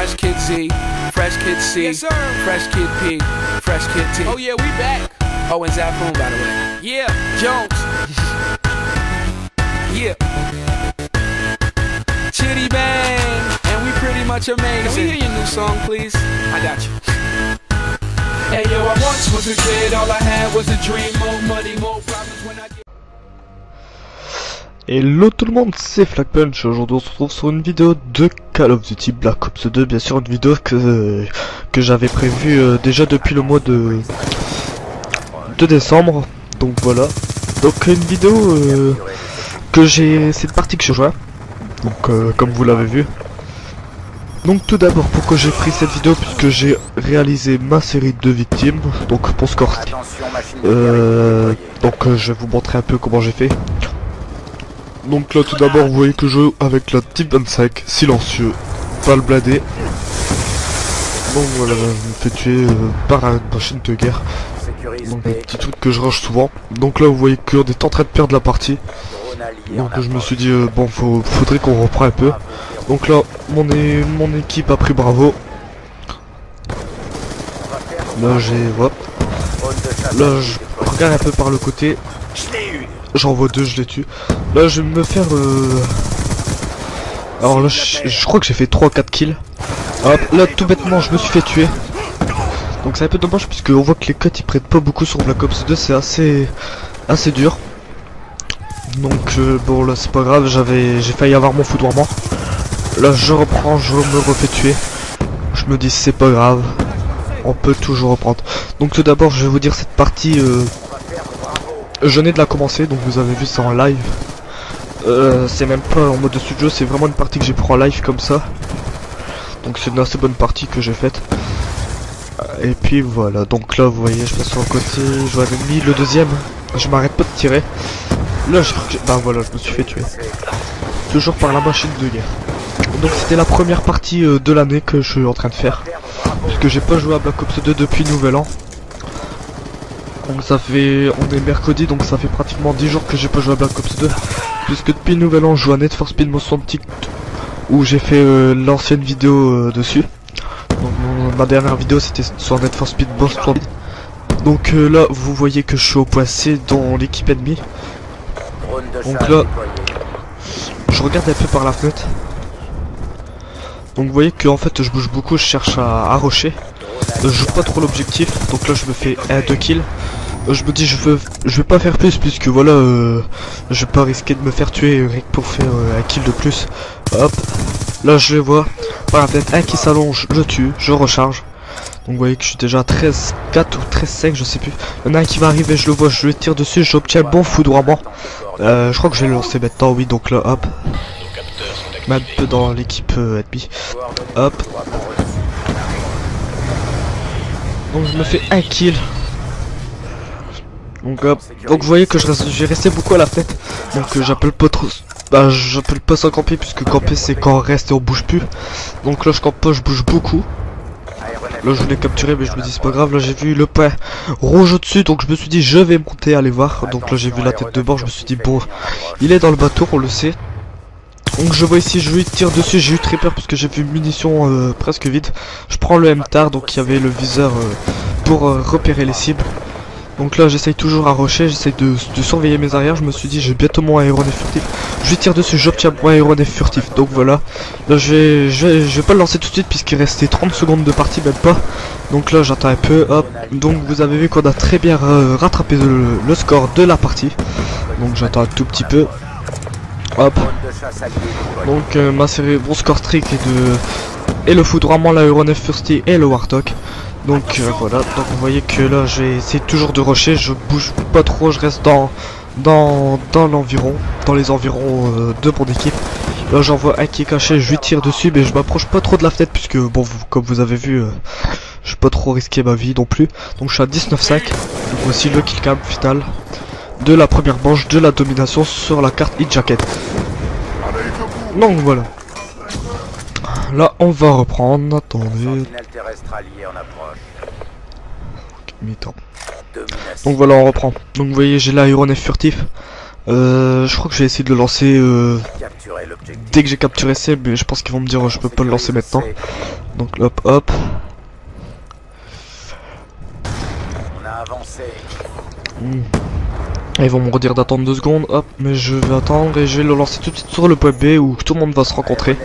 Fresh Kid Z, Fresh Kid C, yes, Fresh Kid P, Fresh Kid T. Oh yeah, we back. Oh, and Zafoon, by the way. Yeah, Jones. Yeah. Chitty bang, and we pretty much amazing. Can we hear your new song, please? I got you. Hey yo, I once was a kid, all I had was a dream, more money, more problems when I get... Hello tout le monde, c'est Flagpunch. Aujourd'hui on se retrouve sur une vidéo de Call of Duty Black Ops 2, bien sûr une vidéo que j'avais prévue déjà depuis le mois de décembre. Donc voilà, donc une vidéo que j'ai, c'est une partie que je joue, donc comme vous l'avez vu. Donc tout d'abord, pourquoi j'ai pris cette vidéo, puisque j'ai réalisé ma série de victimes, donc pour score. Donc je vais vous montrer un peu comment j'ai fait. Donc là tout d'abord vous voyez que je joue avec la Type 25, silencieux, balle bladée. Donc voilà, je me fais tuer par une machine de guerre. Donc un petit truc que je rush souvent. Donc là vous voyez qu'on est en train de perdre la partie. Donc je me suis dit bon faudrait qu'on reprenne un peu. Donc là mon équipe a pris Bravo. Là j'ai hop. Là je regarde un peu par le côté. J'en vois deux, je les tue. Là je vais me faire alors là je crois que j'ai fait 3-4 kills. Hop, là tout bêtement je me suis fait tuer. Donc c'est un peu dommage puisque on voit que les cuts ils prêtent pas beaucoup sur Black Ops 2, c'est assez dur. Donc bon là c'est pas grave, j'ai failli avoir mon foudroiement. Là je reprends, je me refais tuer. Je me dis c'est pas grave, on peut toujours reprendre. Donc tout d'abord je vais vous dire cette partie je venais de la commencer, donc vous avez vu ça en live. C'est même pas en mode studio, c'est vraiment une partie que j'ai pris en live comme ça. Donc c'est une assez bonne partie que j'ai faite. Et puis voilà, donc là vous voyez je passe sur le côté, je vois un ennemi, le deuxième, je m'arrête pas de tirer. Là je bah voilà, je me suis fait tuer. Toujours par la machine de guerre. Donc c'était la première partie de l'année que je suis en train de faire. Puisque j'ai pas joué à Black Ops 2 depuis Nouvel An. Donc ça fait, on est mercredi, donc ça fait pratiquement 10 jours que j'ai pas joué à Black Ops 2. Puisque depuis Nouvel An je joue à Need for Speed Most Wanted, où j'ai fait l'ancienne vidéo dessus. Donc ma dernière vidéo c'était sur Need for Speed Most Wanted. Donc là vous voyez que je suis au point C dans l'équipe ennemie. Donc là je regarde un peu par la fenêtre. Donc vous voyez que en fait je bouge beaucoup, je cherche à rusher. Je joue pas trop l'objectif, donc là je me fais 1-2 kills. Je me dis je vais pas faire plus puisque voilà je vais pas risquer de me faire tuer rien que pour faire un kill de plus. Hop, là je les vois par la tête, un qui s'allonge, je tue, je recharge. Donc vous voyez que je suis déjà à 13-4 ou 13-5, je sais plus. Il y en a un qui va arriver, je le vois, je lui tire dessus, j'obtiens bon foudroiement. Je crois que je vais le lancer maintenant, oui, donc là hop. Un peu dans l'équipe ennemie. Hop. Donc je me fais un kill. Donc hop. Donc vous voyez que j'ai resté beaucoup à la fenêtre. Donc j'appelle pas trop. Bah j'appelle pas ça camper puisque camper c'est quand on reste et on bouge plus. Donc là je campe pas, je bouge beaucoup. Là je voulais capturer mais je me dis c'est pas grave. Là j'ai vu le point rouge au dessus, donc je me suis dit je vais monter aller voir. Donc là j'ai vu la tête de bord, je me suis dit bon il est dans le bateau, on le sait. Donc je vois ici, je lui tire dessus, j'ai eu très peur parce que j'ai vu munitions presque vide. Je prends le MTAR, donc il y avait le viseur pour repérer les cibles. Donc là j'essaye toujours à rusher, j'essaye de surveiller mes arrières, je me suis dit j'ai bientôt mon aéronef furtif. Je lui tire dessus, j'obtiens mon aéronef furtif, donc voilà. Là je vais pas le lancer tout de suite puisqu'il restait 30 secondes de partie, même pas. Donc là j'attends un peu, hop. Donc vous avez vu qu'on a très bien rattrapé le score de la partie. Donc j'attends un tout petit peu. Hop. Donc ma série bon score streak et le foudroiement, l'aéronef furtif et le Warthog. Donc voilà, donc vous voyez que là j'ai essayé toujours de rusher, je bouge pas trop, je reste dans l'environ, dans les environs de mon équipe. Là j'en vois un qui est caché, je lui tire dessus mais je m'approche pas trop de la fenêtre puisque bon comme vous avez vu je vais pas trop risquer ma vie non plus. Donc je suis à 19-5, donc voici le killcam final de la première manche de la domination sur la carte Hit Jacket. Donc voilà. Là on va reprendre, attendez. Mi-temps. Donc voilà on reprend. Donc vous voyez j'ai l'aéronef furtif. Je crois que je vais essayer de le lancer dès que j'ai capturé C, mais je pense qu'ils vont me dire je peux pas le lancer maintenant. Donc hop hop. On a avancé. Ils vont me redire d'attendre 2 secondes, hop, mais je vais attendre et je vais le lancer tout de suite sur le point B où tout le monde va se rencontrer.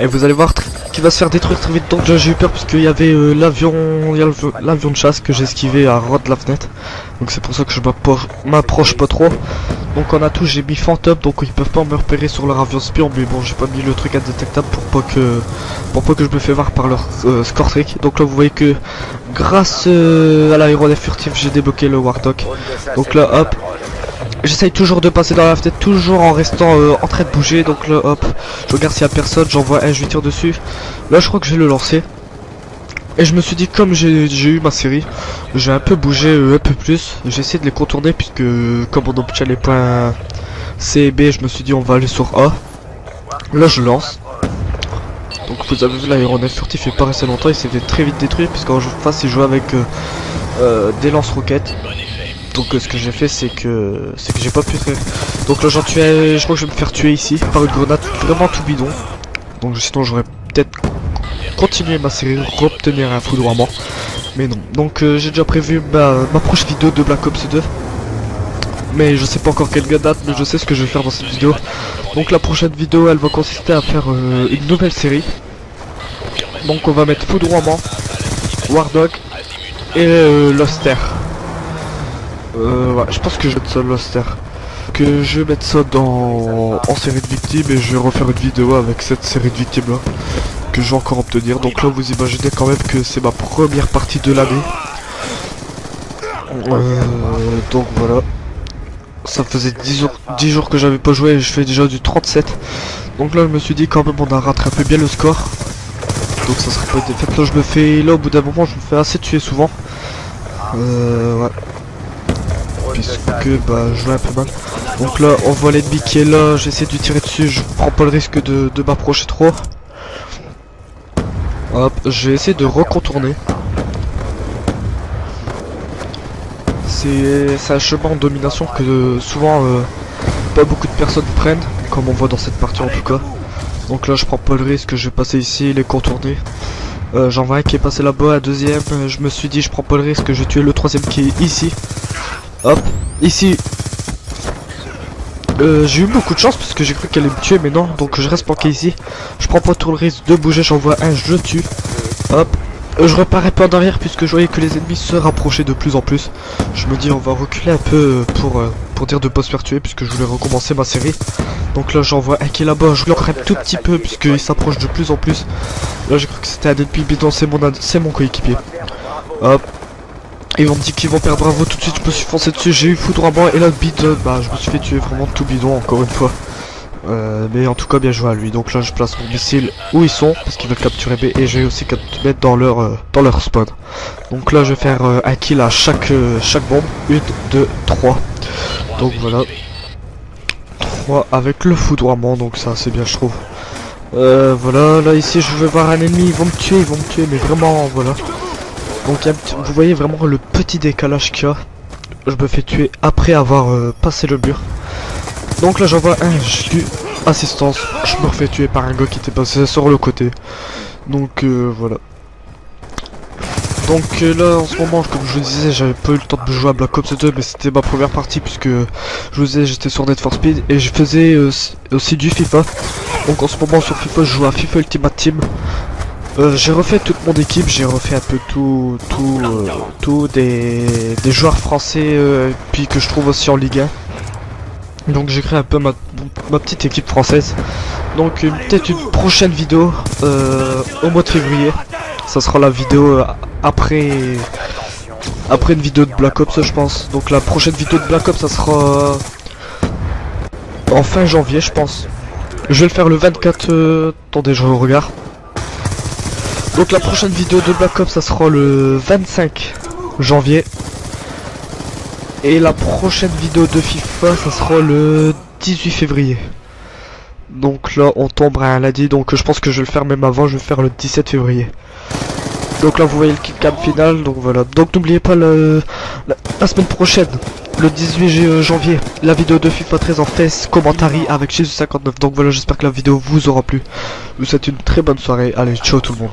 Et vous allez voir qu'il va se faire détruire très vite. Donc j'ai eu peur parce qu'il y avait l'avion de chasse que j'ai esquivé à ras de la fenêtre. Donc c'est pour ça que je m'approche pas trop. Donc en atout j'ai mis fantôme, donc ils peuvent pas me repérer sur leur avion spion. Mais bon, j'ai pas mis le truc indétectable pour pas que je me fais voir par leur score trick. Donc là vous voyez que grâce à l'aéronef furtif j'ai débloqué le Warthog. Donc là hop, j'essaye toujours de passer dans la fenêtre, toujours en restant en train de bouger. Donc là hop, je regarde s'il y a personne, j'envoie un, je lui tire dessus. Là je crois que je vais le lancer. Et je me suis dit, comme j'ai eu ma série, j'ai un peu bougé un peu plus. J'ai essayé de les contourner puisque comme on obtient les points C et B, je me suis dit on va aller sur A. Là je lance. Donc vous avez vu l'aéronef furtif, il est pas resté longtemps, il s'est fait très vite détruire puisqu'en face il jouait avec des lance-roquettes. Donc ce que j'ai fait c'est que j'ai pas pu faire. Donc là j'en tuais, je crois que je vais me faire tuer ici par une grenade vraiment tout bidon. Donc sinon j'aurais peut-être continué ma série, obtenir un foudroiement. Mais non. Donc j'ai déjà prévu ma prochaine vidéo de Black Ops 2. Mais je sais pas encore quelle date, mais je sais ce que je vais faire dans cette vidéo. Donc la prochaine vidéo elle va consister à faire une nouvelle série. Donc on va mettre foudroiement, Warthog et Loster. Ouais, je pense que je vais mettre ça Loster. Que je vais mettre ça en série de victimes et je vais refaire une vidéo avec cette série de victimes là que je vais encore obtenir. Donc là vous imaginez quand même que c'est ma première partie de l'année. Donc voilà. Ça faisait 10 jours que j'avais pas joué et je fais déjà du 37. Donc là je me suis dit quand même on a rattrapé bien le score. Donc ça serait pas une défaite. Là je me fais, là au bout d'un moment je me fais assez tuer souvent. Ouais. Puisque je joue un peu mal. Donc là on voit l'ennemi qui est là, j'essaie de lui tirer dessus, je prends pas le risque de m'approcher trop. Hop, je vais essayer de recontourner. C'est un chemin en domination que souvent pas beaucoup de personnes prennent, comme on voit dans cette partie en tout cas. Donc là je prends pas le risque, je vais passer ici, les contourner. J'en vois un qui est passé là-bas, un deuxième, je me suis dit je prends pas le risque, je vais tuer le troisième qui est ici. Hop, ici. J'ai eu beaucoup de chance parce que j'ai cru qu'elle allait me tuer, mais non, donc je reste planqué ici. Je prends pas trop le risque de bouger, j'envoie un, je tue. Hop, je repars un peu en arrière puisque je voyais que les ennemis se rapprochaient de plus en plus. Je me dis on va reculer un peu pour dire de pas se faire tuer puisque je voulais recommencer ma série. Donc là j'envoie un qui est là-bas, je l'encre un tout petit peu puisqu'il s'approche de plus en plus. Là j'ai cru que c'était un ennemi bidon, c'est mon coéquipier. Hop. Ils vont me dire qu'ils vont perdre bravo tout de suite, je me suis foncé dessus, j'ai eu foudroiement et là le bidon, je me suis fait tuer vraiment tout bidon encore une fois. Mais en tout cas bien joué à lui. Donc là je place mon missile où ils sont parce qu'ils veulent capturer B et je vais aussi mettre dans leur spawn. Donc là je vais faire un kill à chaque bombe. 1, 2, 3. Donc voilà. 3 avec le foudroiement, donc ça c'est bien je trouve. Voilà, là ici je vais voir un ennemi, ils vont me tuer mais vraiment voilà. Donc vous voyez vraiment le petit décalage qu'il y a. Je me fais tuer après avoir passé le mur. Donc là j'envoie un, j'ai eu assistance, je me refais tuer par un gars qui était passé sur le côté. Donc voilà. Donc là en ce moment, comme je vous disais, j'avais pas eu le temps de jouer à Black Ops 2, mais c'était ma première partie puisque je vous disais j'étais sur Need for Speed et je faisais aussi du FIFA. Donc en ce moment sur FIFA je joue à FIFA Ultimate Team. J'ai refait toute mon équipe, j'ai refait un peu tout des joueurs français puis que je trouve aussi en Ligue 1. Donc j'ai créé un peu ma petite équipe française. Donc peut-être une prochaine vidéo au mois de février. Ça sera la vidéo après une vidéo de Black Ops je pense. Donc la prochaine vidéo de Black Ops ça sera en fin janvier je pense. Je vais le faire le 24... attendez je regarde. Donc la prochaine vidéo de Black Ops ça sera le 25 janvier. Et la prochaine vidéo de FIFA ça sera le 18 février. Donc là on tombera un lundi, donc je pense que je vais le faire même avant, je vais faire le 17 février. Donc là vous voyez le killcam final, donc voilà. Donc n'oubliez pas la semaine prochaine, le 18 janvier la vidéo de FIFA 13 en face commentary avec Jesus59. Donc voilà, j'espère que la vidéo vous aura plu. Je vous souhaite une très bonne soirée. Allez, ciao tout le monde.